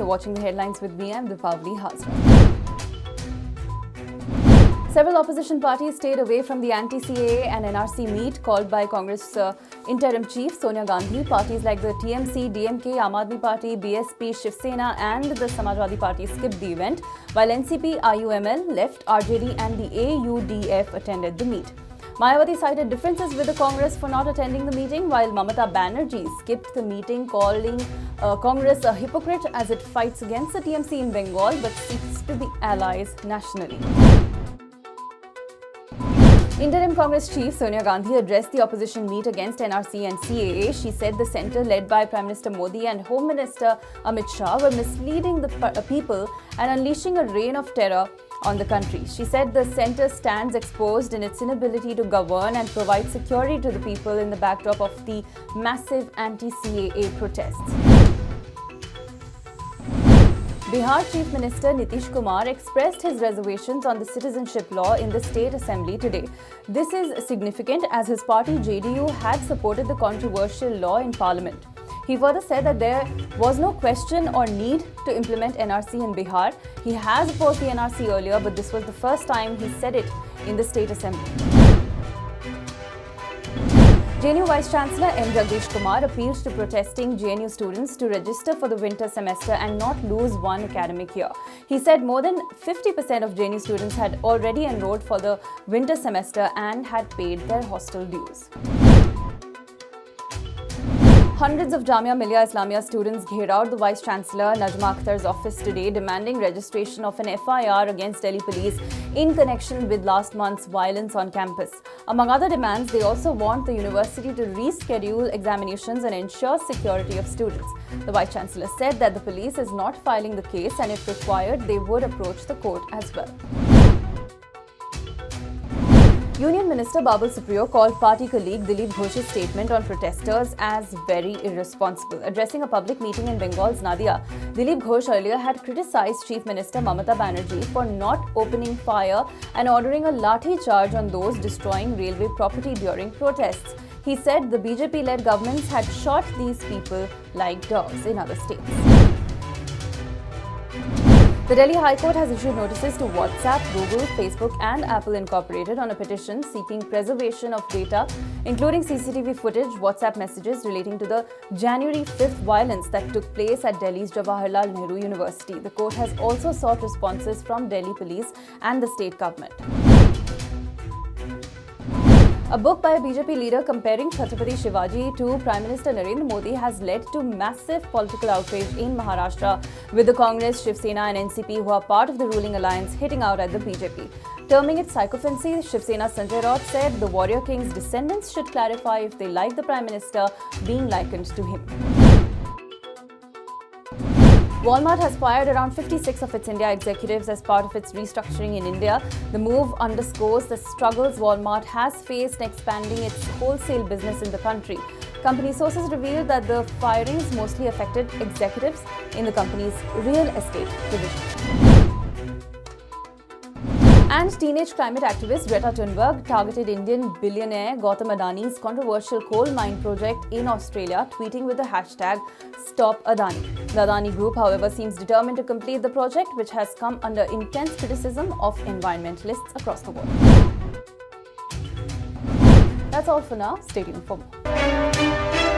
You're watching the headlines with me. I'm Dipavali Hazra. Several opposition parties stayed away from the anti-CAA and NRC meet called by Congress interim chief Sonia Gandhi. Parties like the TMC, DMK, Aam Aadmi Party, BSP, Shiv Sena and the Samajwadi Party skipped the event, while NCP, IUML, Left, RJD and the AUDF attended the meet. Mayawati cited differences with the Congress for not attending the meeting, while Mamata Banerjee skipped the meeting, calling Congress a hypocrite as it fights against the TMC in Bengal but seeks to be allies nationally. Interim Congress chief Sonia Gandhi addressed the opposition meet against NRC and CAA. She said the centre led by Prime Minister Modi and Home Minister Amit Shah were misleading the people and unleashing a reign of terror on the country. She said the centre stands exposed in its inability to govern and provide security to the people in the backdrop of the massive anti-CAA protests. Bihar Chief Minister Nitish Kumar expressed his reservations on the citizenship law in the State Assembly today. This is significant as his party JDU had supported the controversial law in Parliament. He further said that there was no question or need to implement NRC in Bihar. He has opposed the NRC earlier, but this was the first time he said it in the State Assembly. JNU Vice Chancellor M. Jagdish Kumar appealed to protesting JNU students to register for the winter semester and not lose one academic year. He said more than 50% of JNU students had already enrolled for the winter semester and had paid their hostel dues. Hundreds of Jamia Millia Islamia students gherawed the Vice Chancellor Najma Akhtar's office today, demanding registration of an FIR against Delhi police in connection with last month's violence on campus. Among other demands, they also want the university to reschedule examinations and ensure security of students. The Vice Chancellor said that the police is not filing the case and if required, they would approach the court as well. Union Minister Babul Supriyo called party colleague Dilip Ghosh's statement on protesters as very irresponsible. Addressing a public meeting in Bengal's Nadia, Dilip Ghosh earlier had criticized Chief Minister Mamata Banerjee for not opening fire and ordering a lathi charge on those destroying railway property during protests. He said the BJP-led governments had shot these people like dogs in other states. The Delhi High Court has issued notices to WhatsApp, Google, Facebook and Apple Incorporated on a petition seeking preservation of data, including CCTV footage, WhatsApp messages relating to the January 5th violence that took place at Delhi's Jawaharlal Nehru University. The court has also sought responses from Delhi police and the state government. A book by a BJP leader comparing Chhatrapati Shivaji to Prime Minister Narendra Modi has led to massive political outrage in Maharashtra, with the Congress, Shiv Sena and NCP, who are part of the ruling alliance, hitting out at the BJP. Terming it sycophancy, Shiv Sena's Sanjay Raut said the warrior king's descendants should clarify if they like the Prime Minister being likened to him. Walmart has fired around 56 of its India executives as part of its restructuring in India. The move underscores the struggles Walmart has faced in expanding its wholesale business in the country. Company sources revealed that the firings mostly affected executives in the company's real estate division. And teenage climate activist Greta Thunberg targeted Indian billionaire Gautam Adani's controversial coal mine project in Australia, tweeting with the hashtag #StopAdani. The Adani Group, however, seems determined to complete the project, which has come under intense criticism of environmentalists across the world. That's all for now. Stay tuned for more.